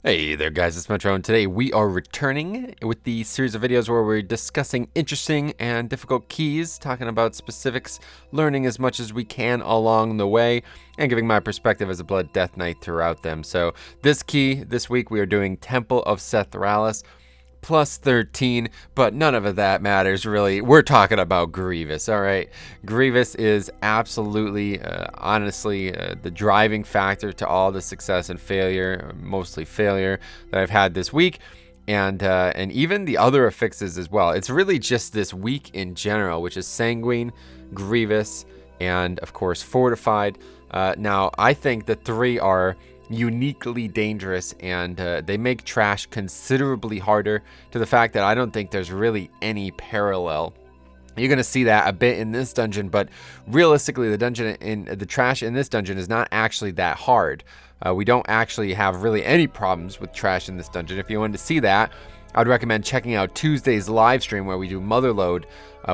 Hey there guys, it's Metro, and today we are returning with the series of videos where we're discussing interesting and difficult keys, talking about specifics, learning as much as we can along the way, and giving my perspective as a Blood Death Knight throughout them. So this key, this week we are doing Temple of Sethraliss, plus 13, but none of that matters really. We're talking about Grievous, all right? Grievous is absolutely, honestly, the driving factor to all the success and failure, mostly failure, that I've had this week. And even the other affixes as well. It's really just this week in general, which is Sanguine, Grievous, and of course Fortified. Now, I think the three are uniquely dangerous, and they make trash considerably harder, to the fact that I don't think there's really any parallel. You're going to see that a bit in this dungeon, but realistically the trash in this dungeon is not actually that hard. We don't actually have really any problems with trash in this dungeon. If you wanted to see that, I'd recommend checking out Tuesday's live stream where we do Motherload.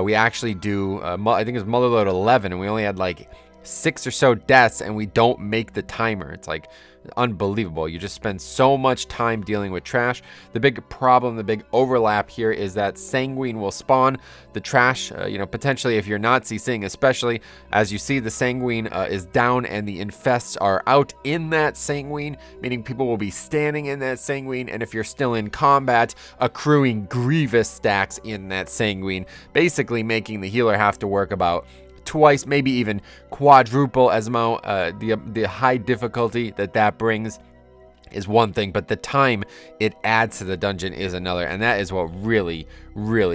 We actually do, I think it was Motherload 11, and we only had like 6 or so deaths, and we don't make the timer. It's like unbelievable. You just spend so much time dealing with trash. The big problem, the big overlap here is that Sanguine will spawn the trash, potentially if you're not CCing, especially as you see the Sanguine is down and the infests are out in that Sanguine, meaning people will be standing in that Sanguine, and if you're still in combat, accruing Grievous stacks in that Sanguine, basically making the healer have to work about twice, maybe even quadruple as amount. The high difficulty that brings is one thing, but the time it adds to the dungeon is another, and that is what really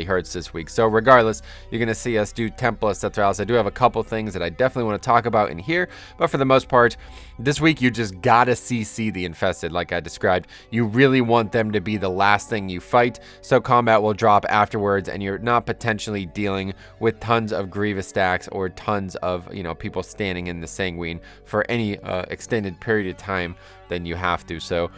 hurts this week. So regardless, you're gonna see us do Temple of Sethraliss. I do have a couple things that I definitely want to talk about in here, but for the most part, this week you just gotta CC the infested, like I described. You really want them to be the last thing you fight, so combat will drop afterwards, and you're not potentially dealing with tons of Grievous stacks or tons of people standing in the Sanguine for any extended period of time than you have to. So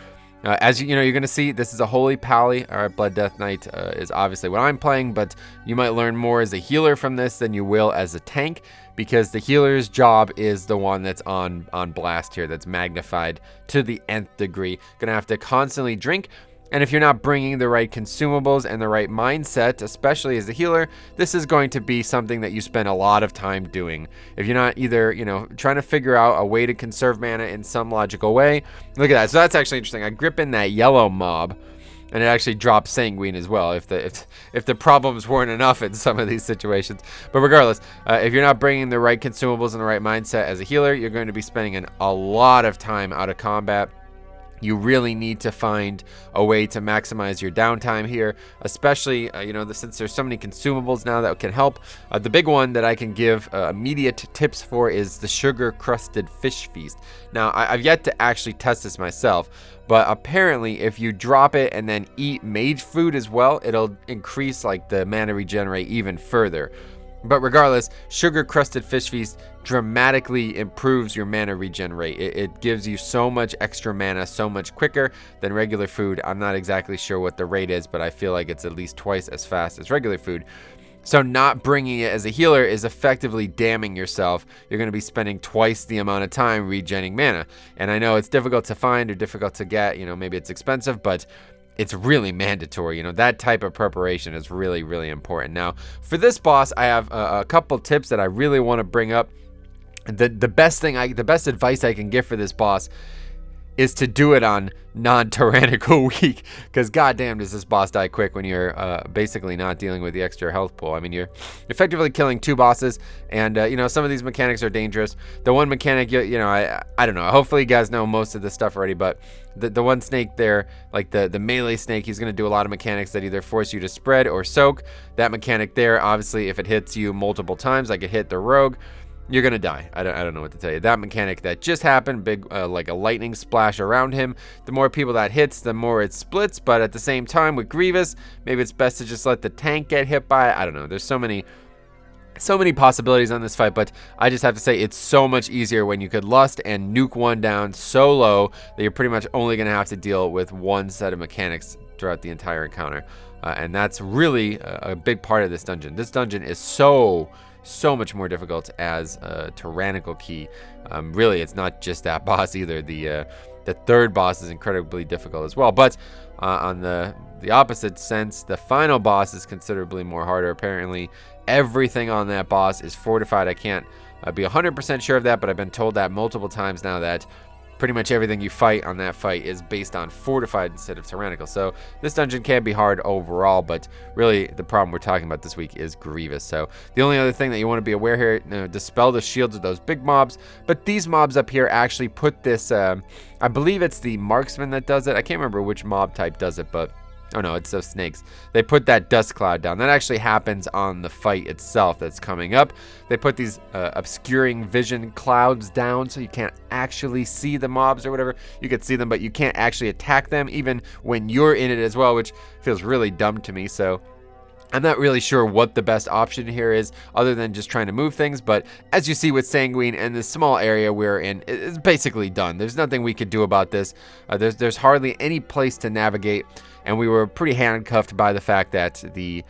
as you're going to see, this is a Holy Pally. All right, Blood Death Knight is obviously what I'm playing, but you might learn more as a healer from this than you will as a tank, because the healer's job is the one that's on blast here, that's magnified to the nth degree. Gonna have to constantly drink. And if you're not bringing the right consumables and the right mindset, especially as a healer, this is going to be something that you spend a lot of time doing. If you're not either, trying to figure out a way to conserve mana in some logical way. Look at that. So that's actually interesting. I grip in that yellow mob, and it actually drops Sanguine as well, if the problems weren't enough in some of these situations. But regardless, if you're not bringing the right consumables and the right mindset as a healer, you're going to be spending a lot of time out of combat. You really need to find a way to maximize your downtime here, especially, since there's so many consumables now that can help. The big one that I can give immediate tips for is the sugar-crusted fish feast. Now, I've yet to actually test this myself, but apparently if you drop it and then eat mage food as well, it'll increase like the mana regenerate even further. But regardless, sugar-crusted fish feast dramatically improves your mana regen rate. It gives you so much extra mana so much quicker than regular food. I'm not exactly sure what the rate is, but I feel like it's at least twice as fast as regular food. So not bringing it as a healer is effectively damning yourself. You're going to be spending twice the amount of time regenning mana. And I know it's difficult to find or difficult to get, maybe it's expensive, but it's really mandatory. That type of preparation is really important. Now, for this boss, I have a couple tips that I really want to bring up. The best advice I can give for this boss is to do it on non-tyrannical week, because goddamn does this boss die quick when you're basically not dealing with the extra health pool. I mean, you're effectively killing 2 bosses, and some of these mechanics are dangerous. The one mechanic, I don't know, hopefully you guys know most of this stuff already, but the one snake there, like the melee snake, he's going to do a lot of mechanics that either force you to spread or soak. That mechanic there, obviously, if it hits you multiple times, like it hit the rogue, you're gonna die. I don't know what to tell you. That mechanic that just happened, big like a lightning splash around him, the more people that hits, the more it splits. But at the same time with Grievous, maybe it's best to just let the tank get hit by it. I don't know. There's so many possibilities on this fight, but I just have to say it's so much easier when you could lust and nuke one down so low that you're pretty much only gonna have to deal with one set of mechanics throughout the entire encounter. And that's really a big part of this dungeon. This dungeon is so much more difficult as a tyrannical key. Really, it's not just that boss either. The the third boss is incredibly difficult as well. But on the opposite sense, the final boss is considerably more harder. Apparently, everything on that boss is fortified. I can't be 100% sure of that, but I've been told that multiple times now, that pretty much everything you fight on that fight is based on fortified instead of tyrannical. So this dungeon can be hard overall, but really the problem we're talking about this week is Grievous. So the only other thing that you want to be aware here, dispel the shields of those big mobs, but these mobs up here actually put this, I believe it's the marksman that does it. I can't remember which mob type does it, but oh no, it's those snakes. They put that dust cloud down. That actually happens on the fight itself that's coming up. They put these obscuring vision clouds down so you can't actually see the mobs or whatever. You can see them, but you can't actually attack them even when you're in it as well, which feels really dumb to me. So I'm not really sure what the best option here is other than just trying to move things, but as you see with Sanguine and the small area we're in, it's basically done. There's nothing we could do about this. There's hardly any place to navigate, and we were pretty handcuffed by the fact that the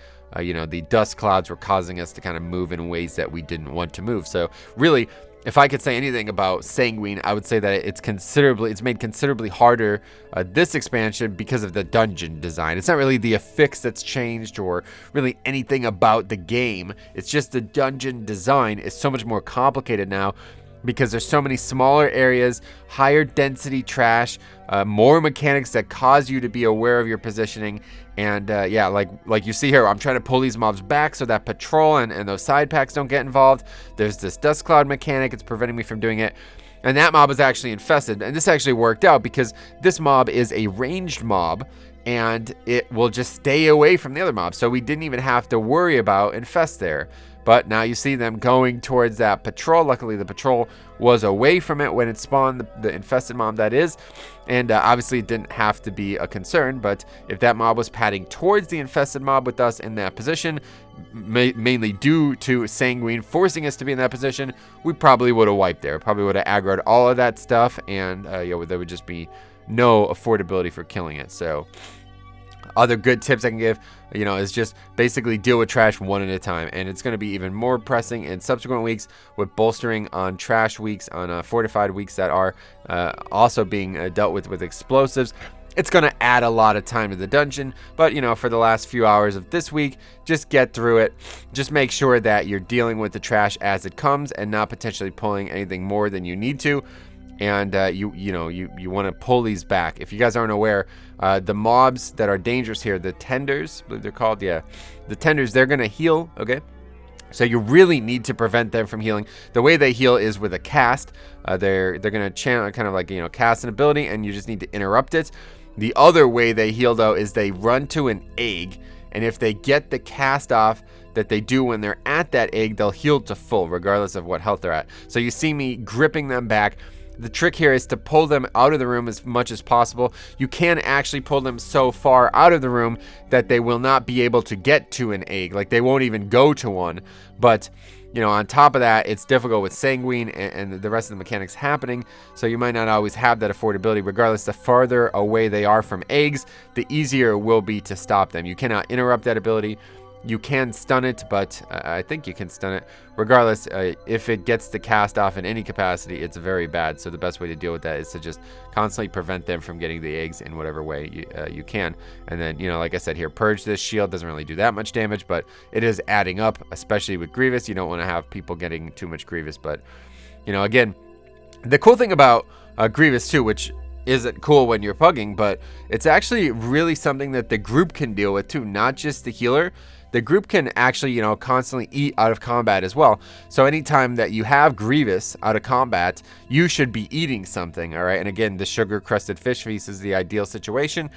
dust clouds were causing us to kind of move in ways that we didn't want to move. So really, if I could say anything about Sanguine, I would say that it's made considerably harder this expansion because of the dungeon design. It's not really the affix that's changed or really anything about the game. It's just the dungeon design is so much more complicated now because there's so many smaller areas, higher density trash, more mechanics that cause you to be aware of your positioning. And yeah, like you see here, I'm trying to pull these mobs back so that patrol and those side packs don't get involved. There's this dust cloud mechanic. It's preventing me from doing it. And that mob is actually infested. And this actually worked out because this mob is a ranged mob and it will just stay away from the other mobs. So we didn't even have to worry about infest there. But now you see them going towards that patrol. Luckily, the patrol was away from it when it spawned, the infested mob that is. And obviously, it didn't have to be a concern. But if that mob was padding towards the infested mob with us in that position, mainly due to Sanguine forcing us to be in that position, we probably would have wiped there. Probably would have aggroed all of that stuff. And there would just be no affordability for killing it. So other good tips I can give, is just basically deal with trash one at a time. And it's going to be even more pressing in subsequent weeks with bolstering on trash weeks, on fortified weeks that are also being dealt with explosives. It's going to add a lot of time to the dungeon, but for the last few hours of this week, just get through it. Just make sure that you're dealing with the trash as it comes and not potentially pulling anything more than you need to. And you want to pull these back. If you guys aren't aware, the mobs that are dangerous here, the tenders, I believe they're called, the tenders, they're gonna heal. Okay, so you really need to prevent them from healing. The way they heal is with a cast. They're gonna channel, kind of like cast an ability, and you just need to interrupt it. The other way they heal though is they run to an egg, and if they get the cast off that they do when they're at that egg, they'll heal to full regardless of what health they're at. So you see me gripping them back. The trick here is to pull them out of the room as much as possible. You can actually pull them so far out of the room that they will not be able to get to an egg. Like they won't even go to one. But, on top of that, it's difficult with Sanguine and the rest of the mechanics happening. So you might not always have that affordability. Regardless, the farther away they are from eggs, the easier it will be to stop them. You cannot interrupt that ability. You can stun it, but I think you can stun it. Regardless, if it gets the cast off in any capacity, it's very bad. So the best way to deal with that is to just constantly prevent them from getting the eggs in whatever way you can. And then, like I said here, purge this shield. Doesn't really do that much damage, but it is adding up, especially with Grievous. You don't want to have people getting too much Grievous. But, again, the cool thing about Grievous too, which isn't cool when you're pugging, but it's actually really something that the group can deal with too, not just the healer. The group can actually, constantly eat out of combat as well. So anytime that you have Grievous out of combat, you should be eating something, all right? And again, the sugar-crusted fish feast is the ideal situation.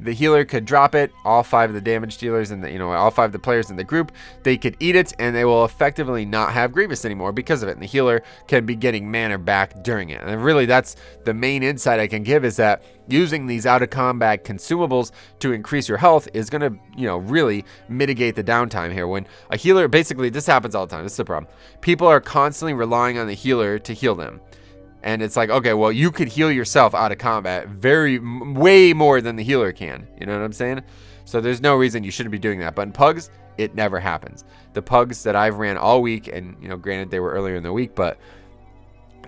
The healer could drop it. All 5 of the damage dealers and all 5 of the players in the group, they could eat it, and they will effectively not have Grievous anymore because of it. And the healer can be getting mana back during it. And really, that's the main insight I can give, is that using these out of combat consumables to increase your health is going to, really mitigate the downtime here. When a healer, basically, this happens all the time. This is the problem. People are constantly relying on the healer to heal them. And it's like, okay, well, you could heal yourself out of combat way more than the healer can. You know what I'm saying? So there's no reason you shouldn't be doing that. But in pugs, it never happens. The pugs that I've ran all week, and, granted they were earlier in the week, but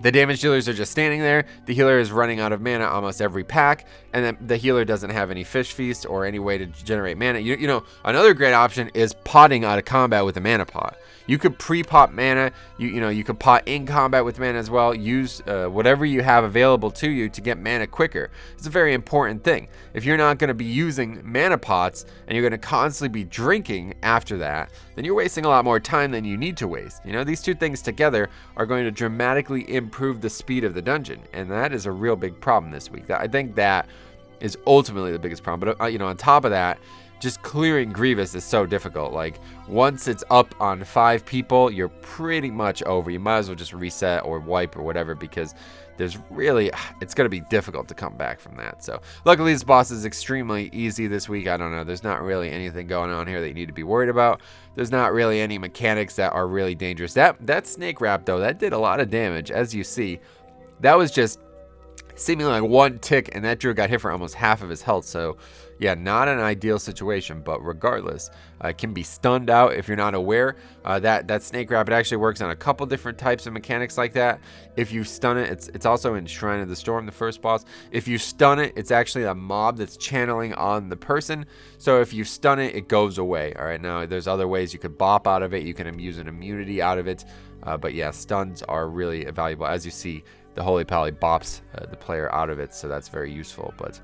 The damage dealers are just standing there. The healer is running out of mana almost every pack, and then the healer doesn't have any fish feast or any way to generate mana. You know, another great option is potting out of combat with a mana pot. You could pre-pot mana. You could pot in combat with mana as well. Use whatever you have available to you to get mana quicker. It's a very important thing. If you're not going to be using mana pots and you're going to constantly be drinking after that, then you're wasting a lot more time than you need to waste. You know, these two things together are going to dramatically improve the speed of the dungeon, and that is a real big problem this week. I think that is ultimately the biggest problem. But on top of that, just clearing Grievous is so difficult. Like, once it's up on 5 people, you're pretty much over. You might as well just reset or wipe or whatever, because it's going to be difficult to come back from that. So luckily this boss is extremely easy this week. I don't know, there's not really anything going on here that you need to be worried about. There's not really any mechanics that are really dangerous. That snake wrap though, that did a lot of damage. As you see, that was just seemingly like one tick, and that druid got hit for almost half of his health. So yeah, not an ideal situation, but regardless, can be stunned out if you're not aware. That snake wrap, it actually works on a couple different types of mechanics like that. If you stun it, it's also in Shrine of the Storm, the first boss. If you stun it, it's actually a mob that's channeling on the person. So if you stun it, it goes away. All right, now there's other ways you could bop out of it. You can use an immunity out of it. But yeah, stuns are really valuable. As you see, the Holy Pally bops the player out of it, so that's very useful. But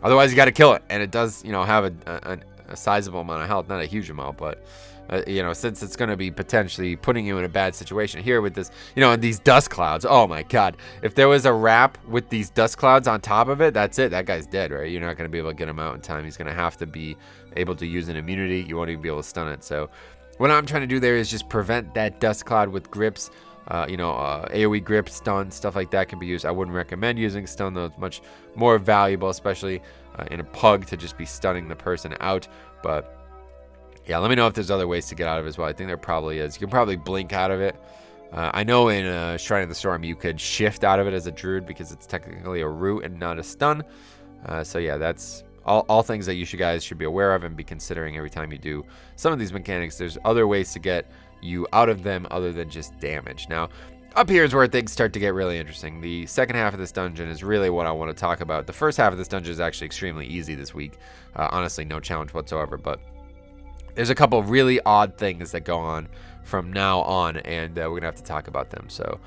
otherwise, you got to kill it, and it does, have a sizable amount of health, not a huge amount, but since it's going to be potentially putting you in a bad situation here with this, these dust clouds. Oh my God! If there was a wrap with these dust clouds on top of it, that's it. That guy's dead, right? You're not going to be able to get him out in time. He's going to have to be able to use an immunity. You won't even be able to stun it. So what I'm trying to do there is just prevent that dust cloud with grips. AoE grip, stun, stuff like that can be used. I wouldn't recommend using stun though. It's much more valuable, especially in a pug, to just be stunning the person out. But yeah, let me know if there's other ways to get out of it as well. I think there probably is. You can probably blink out of it. I know in Shrine of the Storm you could shift out of it as a druid because it's technically a root and not a stun. So yeah, that's all things that you guys should be aware of and be considering every time you do some of these mechanics. There's other ways to get you out of them other than just damage. Now, up here is where things start to get really interesting. The second half of this dungeon is really what I want to talk about. The first half of this dungeon is actually extremely easy this week. Honestly, no challenge whatsoever, but there's a couple of really odd things that go on from now on, and we're gonna have to talk about them. So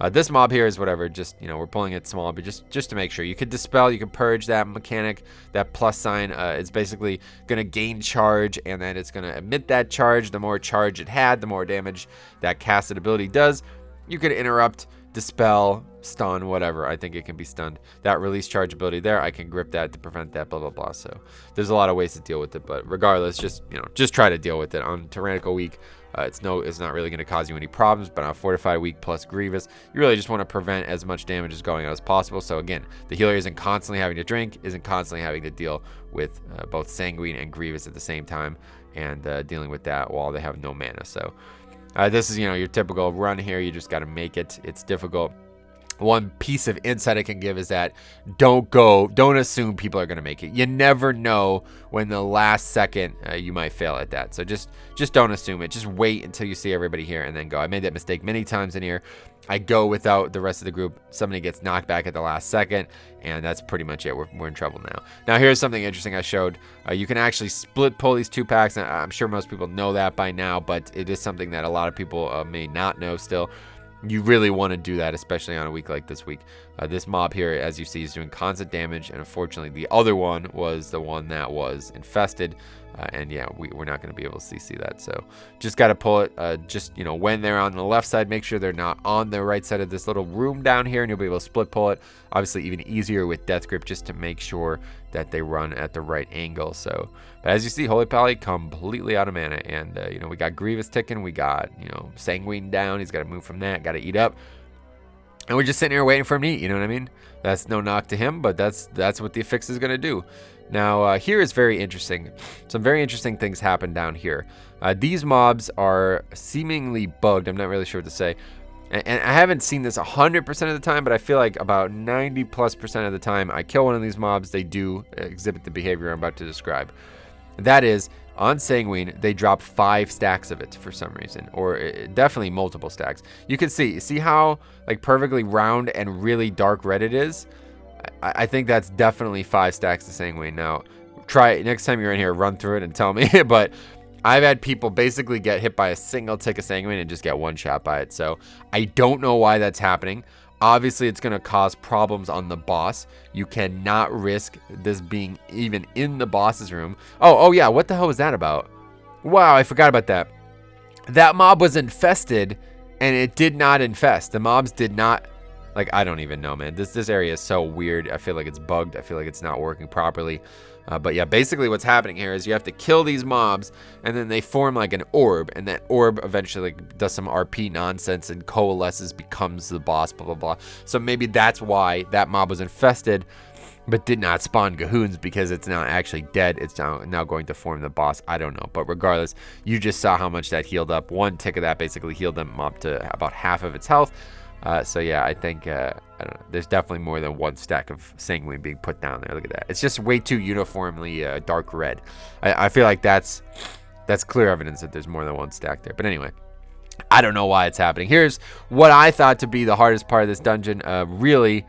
this mob here is whatever, just we're pulling it small, but just to make sure. You could dispel, you can purge that mechanic. That plus sign is basically gonna gain charge, and then it's gonna emit that charge. The more charge it had, the more damage that casted ability does. You could interrupt, dispel, stun, whatever. I think it can be stunned. That release charge ability there, I can grip that to prevent that, blah blah blah. So there's a lot of ways to deal with it, but regardless, just try to deal with it on Tyrannical week. It's not really going to cause you any problems, but on Fortified week plus Grievous, you really just want to prevent as much damage as going out as possible. So again, the healer isn't constantly having to drink, isn't constantly having to deal with both Sanguine and Grievous at the same time, and dealing with that while they have no mana. So this is your typical run here. You just got to make it. It's difficult. One piece of insight I can give is that don't assume people are going to make it. You never know when the last second you might fail at that. So just don't assume it. Just wait until you see everybody here and then go. I made that mistake many times in here. I go without the rest of the group. Somebody gets knocked back at the last second, and that's pretty much it. We're in trouble now. Now here's something interesting I showed. You can actually split pull these 2 packs. And I'm sure most people know that by now, but it is something that a lot of people may not know still. You really want to do that, especially on a week like this week. This mob here, as you see, is doing constant damage, and unfortunately the other one was the one that was infested, and yeah, we're not going to be able to see that. So just got to pull it. When they're on the left side, make sure they're not on the right side of this little room down here, and you'll be able to split pull it. Obviously even easier with Death Grip, just to make sure that they run at the right angle. So, but as you see, Holy Pally completely out of mana, and we got Grievous ticking, we got Sanguine down. He's got to move from that, got to eat up, and we're just sitting here waiting for him to eat. You know what I mean? That's no knock to him, but that's what the fix is going to do. Now here is very interesting. Some very interesting things happen down here. These mobs are seemingly bugged. I'm not really sure what to say. And I haven't seen this 100% of the time, but I feel like about 90+% of the time I kill one of these mobs, they do exhibit the behavior I'm about to describe. That is, on Sanguine, they drop 5 stacks of it for some reason, or definitely multiple stacks. You can see how like perfectly round and really dark red it is. I think that's definitely 5 stacks of Sanguine. Now, try it next time you're in here, run through it and tell me. But I've had people basically get hit by a single tick of Sanguine and just get one shot by it. So I don't know why that's happening. Obviously, it's going to cause problems on the boss. You cannot risk this being even in the boss's room. Oh yeah, what the hell was that about? Wow, I forgot about that. That mob was infested, and it did not infest. The mobs did not... Like, I don't even know, man. This area is so weird. I feel like it's bugged. I feel like it's not working properly. But yeah, basically what's happening here is you have to kill these mobs, and then they form like an orb, and that orb eventually does some RP nonsense and coalesces, becomes the boss, blah, blah, blah. So maybe that's why that mob was infested, but did not spawn Gahoons, because it's not actually dead. It's now going to form the boss. I don't know. But regardless, you just saw how much that healed up. One tick of that basically healed them up to about half of its health. So yeah, I think, I don't know, there's definitely more than one stack of Sanguine being put down there. Look at that. It's just way too uniformly dark red. I feel like that's clear evidence that there's more than one stack there. But anyway, I don't know why it's happening. Here's what I thought to be the hardest part of this dungeon. Really,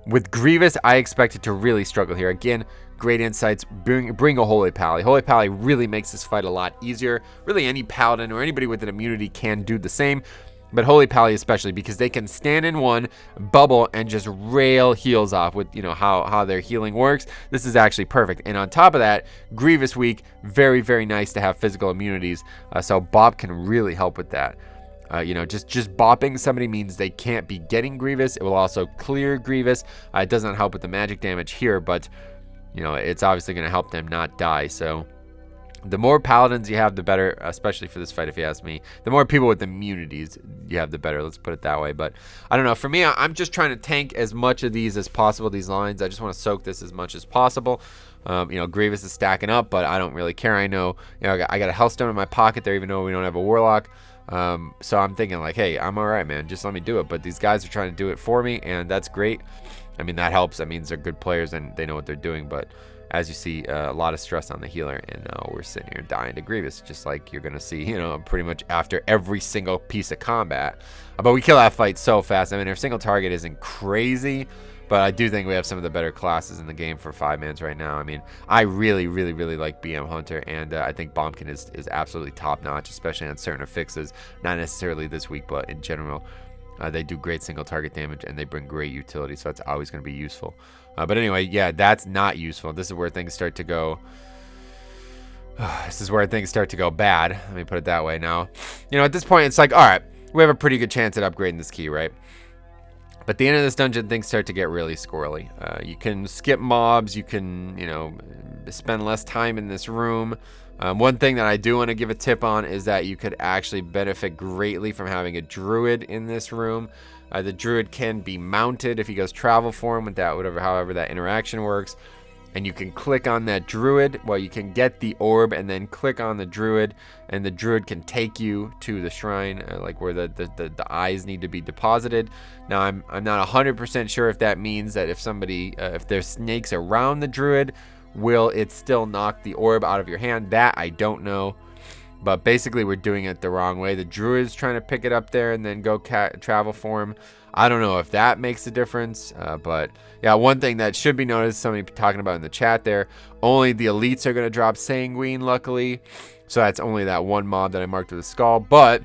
with Grievous, I expected to really struggle here. Again, great insights. Bring a Holy Pally. Holy Pally really makes this fight a lot easier. Really, any Paladin or anybody with an immunity can do the same. But Holy Pally especially, because they can stand in one, bubble, and just rail heals off with, you know, how their healing works. This is actually perfect. And on top of that, Grievous weak, very, very nice to have physical immunities. So Bop can really help with that. You know, just bopping somebody means they can't be getting Grievous. It will also clear Grievous. It does not help with the magic damage here, but, you know, it's obviously going to help them not die. So the more paladins you have, the better, especially for this fight, if you ask me. The more people with immunities you have, the better. Let's put it that way. But I don't know. For me, I'm just trying to tank as much of these as possible, these lines. I just want to soak this as much as possible. You know, Grievous is stacking up, but I don't really care. I know, you know, I got a Healthstone in my pocket there, even though we don't have a Warlock. So I'm thinking like, hey, I'm all right, man. Just let me do it. But these guys are trying to do it for me, and that's great. I mean, that helps. That means they're good players and they know what they're doing. But as you see, a lot of stress on the healer, and we're sitting here dying to Grievous, just like you're gonna see, you know, pretty much after every single piece of combat. But we kill that fight so fast. I mean, our single target isn't crazy, but I do think we have some of the better classes in the game for 5-mans right now. I mean, I really, really, really like BM Hunter, and I think Bombkin is absolutely top-notch, especially on certain affixes. Not necessarily this week, but in general. They do great single target damage, and they bring great utility, so that's always going to be useful. But anyway, yeah, that's not useful. This is where things start to go... this is where things start to go bad. Let me put it that way. Now, you know, at this point, it's like, all right, we have a pretty good chance at upgrading this key, right? But at the end of this dungeon, things start to get really squirrely. You can skip mobs. You can, you know, spend less time in this room. One thing that I do want to give a tip on is that you could actually benefit greatly from having a druid in this room. The druid can be mounted if he goes travel form with that, however that interaction works. And you can click on that druid. Well, you can get the orb and then click on the druid, and the druid can take you to the shrine, like where the eyes need to be deposited. Now, I'm not 100% sure if that means that if somebody, if there's snakes around the druid, will it still knock the orb out of your hand? That I don't know. But basically, we're doing it the wrong way. The druid's trying to pick it up there and then go travel form. I don't know if that makes a difference, but yeah, one thing that should be noticed, somebody talking about in the chat there, only the elites are going to drop Sanguine, luckily. So that's only that one mob that I marked with a skull. But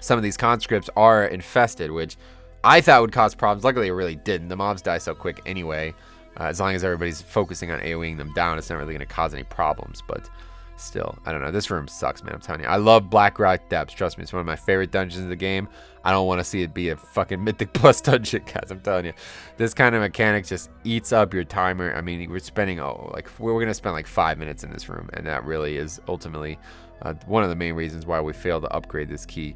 some of these conscripts are infested, which I thought would cause problems. Luckily, it really didn't. The mobs die so quick anyway. As long as everybody's focusing on AoEing them down, it's not really going to cause any problems. But still, I don't know. This room sucks, man. I'm telling you. I love Black Rock Depths. Trust me, it's one of my favorite dungeons in the game. I don't want to see it be a fucking Mythic Plus dungeon, guys. I'm telling you. This kind of mechanic just eats up your timer. I mean, we're spending, we're going to spend like 5 minutes in this room. And that really is ultimately one of the main reasons why we failed to upgrade this key.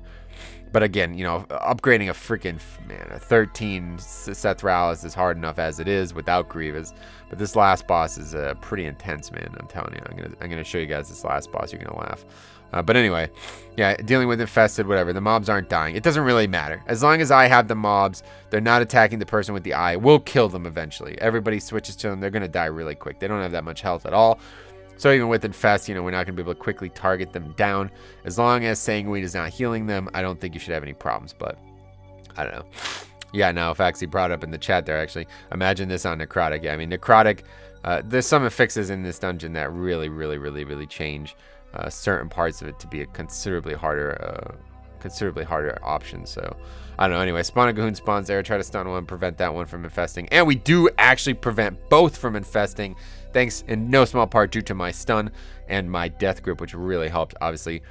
But again, you know, upgrading a freaking, man, a 13 Sethraliss is hard enough as it is without Grievous. But this last boss is pretty intense, man. I'm telling you. I'm gonna show you guys this last boss. You're gonna laugh. But anyway, yeah, dealing with infested, whatever. The mobs aren't dying. It doesn't really matter. As long as I have the mobs, they're not attacking the person with the eye. We'll kill them eventually. Everybody switches to them. They're gonna die really quick. They don't have that much health at all. So even with Infest, you know, we're not going to be able to quickly target them down. As long as Sanguine is not healing them, I don't think you should have any problems, but I don't know. Yeah, no, Faxi brought up in the chat there, actually. Imagine this on Necrotic. Yeah, I mean, Necrotic, there's some fixes in this dungeon that really change certain parts of it to be a considerably harder option. So, I don't know. Anyway, spawn a Gahoon spawns there. Try to stun one, prevent that one from infesting. And we do actually prevent both from infesting, thanks in no small part due to my stun and my death grip, which really helped, obviously.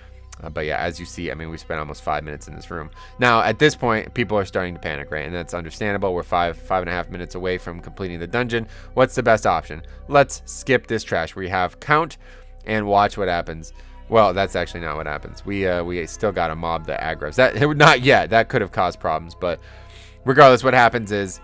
But yeah, as you see, I mean, we spent almost 5 minutes in this room. Now, at this point, people are starting to panic, right? And that's understandable. We're 5.5 minutes away from completing the dungeon. What's the best option? Let's skip this trash. We have count and watch what happens. Well, that's actually not what happens. We still got a mob that aggroes. Not yet. That could have caused problems. But regardless, what happens is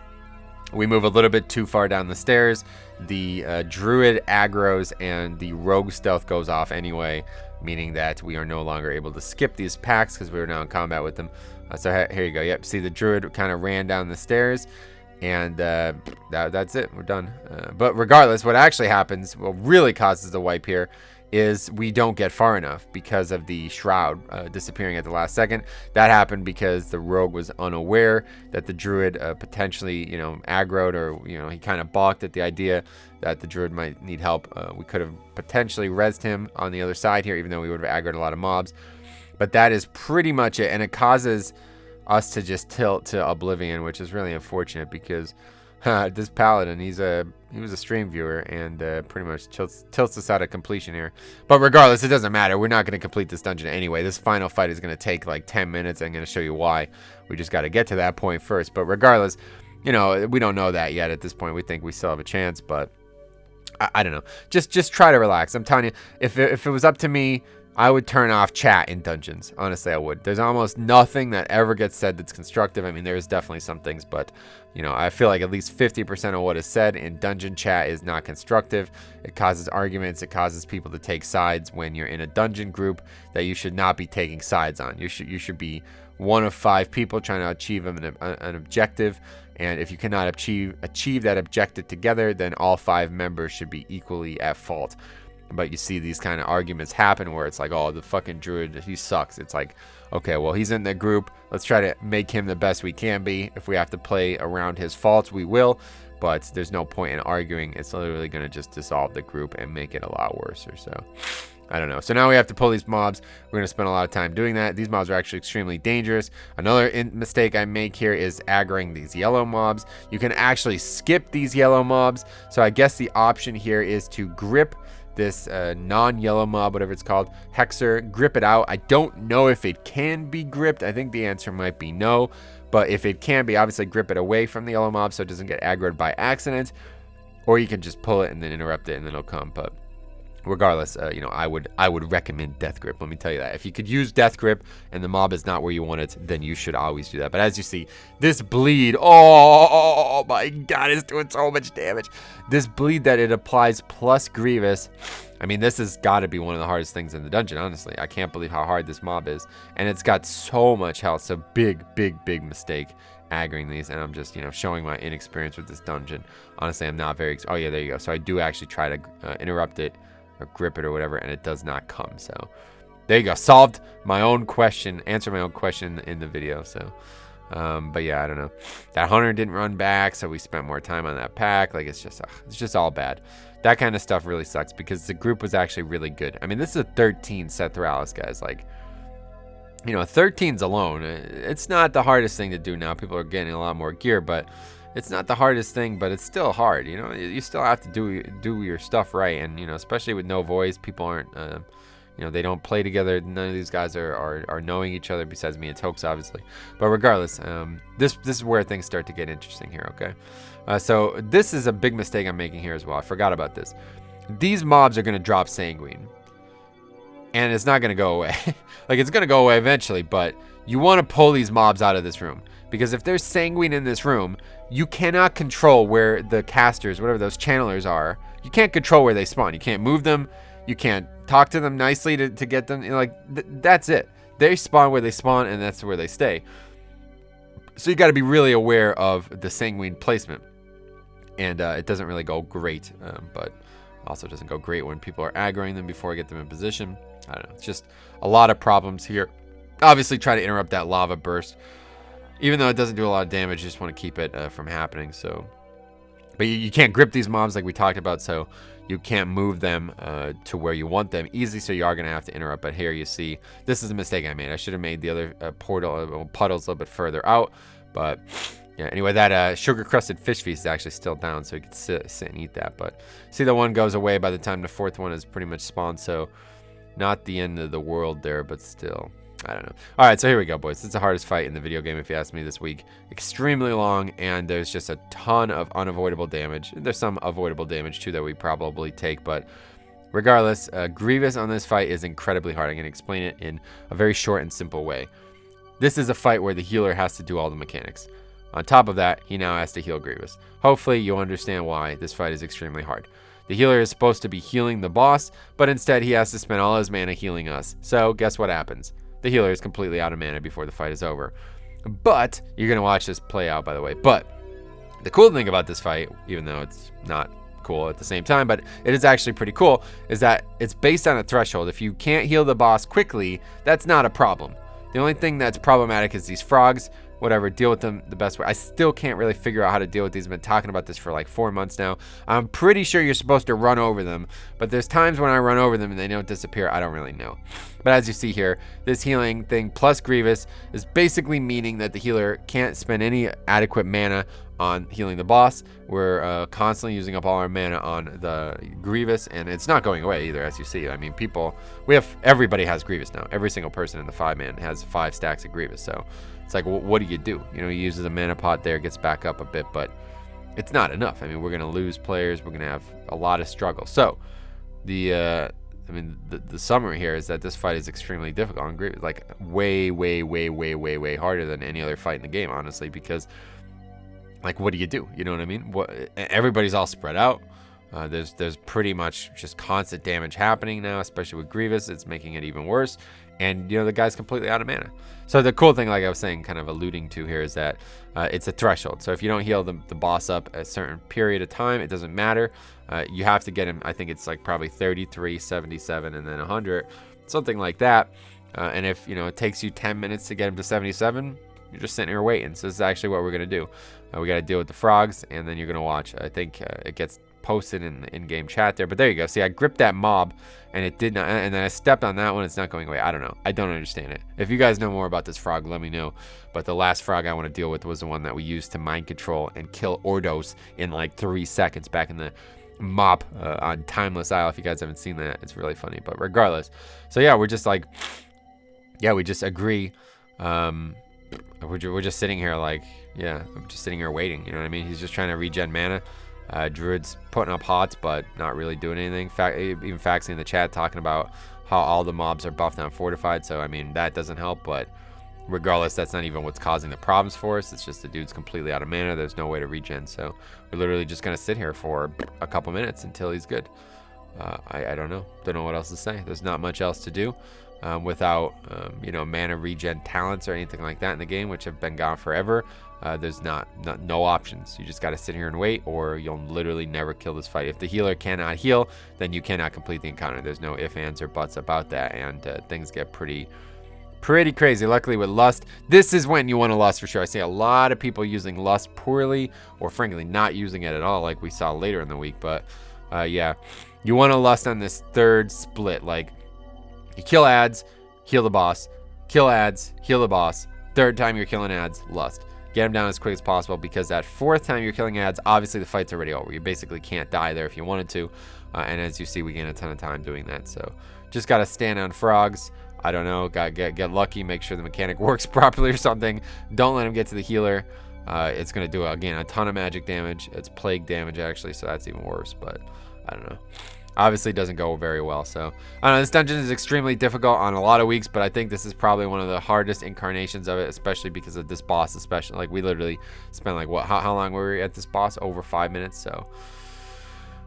we move a little bit too far down the stairs. The druid aggroes and the rogue stealth goes off anyway, meaning that we are no longer able to skip these packs because we are now in combat with them. So here you go. Yep, see the druid kind of ran down the stairs, and that's it. We're done. But regardless, what actually happens, what really causes the wipe here, is we don't get far enough because of the shroud disappearing at the last second. That happened because the rogue was unaware that the druid potentially, you know, aggroed, or, you know, he kind of balked at the idea that the druid might need help. We could have potentially rezzed him on the other side here, even though we would have aggroed a lot of mobs. But that is pretty much it, and it causes us to just tilt to oblivion, which is really unfortunate because this paladin, he was a stream viewer, and pretty much tilts us out of completion here. But regardless, it doesn't matter. We're not going to complete this dungeon anyway. This final fight is going to take like 10 minutes. I'm going to show you why. We just got to get to that point first. But regardless, you know, we don't know that yet at this point. We think we still have a chance, but I don't know. Just try to relax. I'm telling you, if it was up to me, I would turn off chat in dungeons. Honestly, I would. There's almost nothing that ever gets said that's constructive. I mean, there's definitely some things, but, you know, I feel like at least 50% of what is said in dungeon chat is not constructive. It causes arguments. It causes people to take sides when you're in a dungeon group that you should not be taking sides on. You should be one of 5 people trying to achieve an objective. And if you cannot achieve that objective together, then all 5 members should be equally at fault. But you see these kind of arguments happen where it's like, oh, the fucking druid, he sucks. It's like, okay, well, he's in the group. Let's try to make him the best we can be. If we have to play around his faults, we will. But there's no point in arguing. It's literally going to just dissolve the group and make it a lot worse or so. I don't know. So now we have to pull these mobs. We're going to spend a lot of time doing that. These mobs are actually extremely dangerous. Another mistake I make here is aggroing these yellow mobs. You can actually skip these yellow mobs. So I guess the option here is to grip this non-yellow mob, whatever it's called, Hexer, grip it out. I don't know if it can be gripped. I think the answer might be no, but if it can be, obviously grip it away from the yellow mob so it doesn't get aggroed by accident, or you can just pull it and then interrupt it and then it'll come. But regardless, you know, I would recommend death grip. Let me tell you that. If you could use death grip and the mob is not where you want it, then you should always do that. But as you see, this bleed, oh my god, it's doing so much damage. This bleed that it applies plus Grievous, I mean, this has got to be one of the hardest things in the dungeon, honestly. I can't believe how hard this mob is. And it's got so much health. So big mistake aggroing these, and I'm just, you know, showing my inexperience with this dungeon. Honestly, I'm not very, oh yeah, there you go. So I do actually try to interrupt it or grip it or whatever, and it does not come. So there you go. Solved my own question, answered my own question in the video. So but yeah, I don't know. That hunter didn't run back, so we spent more time on that pack. Like, it's just all bad. That kind of stuff really sucks because the group was actually really good. I mean, this is a 13 Sethraliss, guys. Like, you know, 13's alone. It's not the hardest thing to do now. People are getting a lot more gear, but it's not the hardest thing, but it's still hard. You know, you still have to do your stuff right. And, you know, especially with no voice, people aren't, you know, they don't play together. None of these guys are knowing each other besides me and Tokes, obviously. But regardless, this is where things start to get interesting here, okay? So this is a big mistake I'm making here as well. I forgot about this. These mobs are going to drop Sanguine. And it's not going to go away. Like, it's going to go away eventually, but you want to pull these mobs out of this room. Because if there's Sanguine in this room, you cannot control where the casters, whatever those channelers are, you can't control where they spawn. You can't move them. You can't talk to them nicely to get them. You know, like, that's it. They spawn where they spawn, and that's where they stay. So you got to be really aware of the Sanguine placement. And it doesn't really go great, but Also doesn't go great when people are aggroing them before I get them in position. I don't know. It's just a lot of problems here. Obviously, try to interrupt that lava burst. Even though it doesn't do a lot of damage, you just want to keep it from happening. So, but you can't grip these mobs like we talked about, so you can't move them to where you want them easily, so you are going to have to interrupt. But here you see, this is a mistake I made. I should have made the other puddles a little bit further out. But yeah, anyway, that sugar-crusted fish feast is actually still down, so you can sit and eat that. But see, the one goes away by the time the fourth one is pretty much spawned, so not the end of the world there, but still. I don't know. All right, so here we go, boys. It's the hardest fight in the video game, if you ask me, this week. Extremely long, and there's just a ton of unavoidable damage. There's some avoidable damage, too, that we probably take, but regardless, Grievous on this fight is incredibly hard. I'm going to explain it in a very short and simple way. This is a fight where the healer has to do all the mechanics. On top of that, he now has to heal Grievous. Hopefully, you'll understand why this fight is extremely hard. The healer is supposed to be healing the boss, but instead he has to spend all his mana healing us. So, guess what happens? The healer is completely out of mana before the fight is over. But, you're going to watch this play out, by the way. But, the cool thing about this fight, even though it's not cool at the same time, but it is actually pretty cool, is that it's based on a threshold. If you can't heal the boss quickly, that's not a problem. The only thing that's problematic is these frogs. Whatever, deal with them the best way. I still can't really figure out how to deal with these. I've been talking about this for like 4 months now. I'm pretty sure you're supposed to run over them, but there's times when I run over them and they don't disappear. I don't really know. But as you see here, this healing thing plus Grievous is basically meaning that the healer can't spend any adequate mana on healing the boss. We're constantly using up all our mana on the Grievous, and it's not going away either, as you see. I mean, everybody has Grievous now. Every single person in the 5-man has 5 stacks of Grievous, so it's like, well, what do you do? You know, he uses a mana pot there, gets back up a bit, but it's not enough. I mean, we're going to lose players. We're going to have a lot of struggle. So, the summary here is that this fight is extremely difficult on Grievous, like way harder than any other fight in the game, honestly, because, like, what do you do? You know what I mean? Everybody's all spread out. There's pretty much just constant damage happening now, especially with Grievous. It's making it even worse. And, you know, the guy's completely out of mana. So the cool thing, like I was saying, kind of alluding to here, is that it's a threshold. So if you don't heal the boss up a certain period of time, it doesn't matter. You have to get him, I think it's like probably 33, 77, and then 100, something like that. And if, you know, it takes you 10 minutes to get him to 77, you're just sitting here waiting. So this is actually what we're going to do. We got to deal with the frogs, and then you're going to watch. I think it gets posted in the in-game chat there, but there you go. See, I gripped that mob and it did not, and then I stepped on that one. It's not going away. I don't know. I don't understand it. If you guys know more about this frog, let me know. But the last frog I want to deal with was the one that we used to mind control and kill Ordos in like 3 seconds back in the mop on Timeless Isle. If you guys haven't seen that, it's really funny. But regardless, so yeah, we're just like, yeah, we just agree. We're just sitting here like, yeah, I'm just sitting here waiting. You know what I mean? He's just trying to regen mana. Druid's putting up hots, but not really doing anything. Even Faxing in the chat talking about how all the mobs are buffed on fortified. So, I mean, that doesn't help. But regardless, that's not even what's causing the problems for us. It's just the dude's completely out of mana. There's no way to regen. So, we're literally just going to sit here for a couple minutes until he's good. I don't know. Don't know what else to say. There's not much else to do without, you know, mana regen talents or anything like that in the game, which have been gone forever. There's no options. You just got to sit here and wait, or you'll literally never kill this fight. If the healer cannot heal, then you cannot complete the encounter. There's no ifs, ands, or buts about that, and things get pretty crazy. Luckily with Lust, this is when you want to Lust for sure. I see a lot of people using Lust poorly, or frankly not using it at all, like we saw later in the week. But yeah, you want to Lust on this third split. Like, you kill ads, heal the boss, kill ads, heal the boss. Third time you're killing ads, Lust. Get him down as quick as possible, because that fourth time you're killing ads, obviously the fight's already over. You basically can't die there if you wanted to. And as you see, we gain a ton of time doing that. So just got to stand on frogs. I don't know. Got to get lucky. Make sure the mechanic works properly or something. Don't let him get to the healer. It's going to do, again, a ton of magic damage. It's plague damage, actually, so that's even worse. But I don't know. Obviously doesn't go very well. So I don't know, this dungeon is extremely difficult on a lot of weeks, but I think this is probably one of the hardest incarnations of it, especially because of this boss. Especially, like, we literally spent like how long were we at this boss? Over 5 minutes. So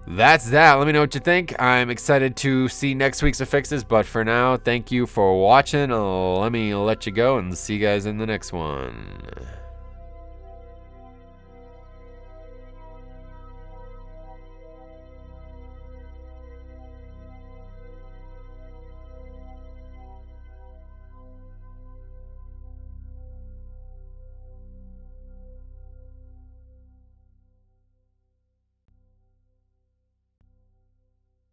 that's that. Let me know what you think. I'm excited to see next week's affixes, but for now, thank you for watching. Let me let you go and see you guys in the next one.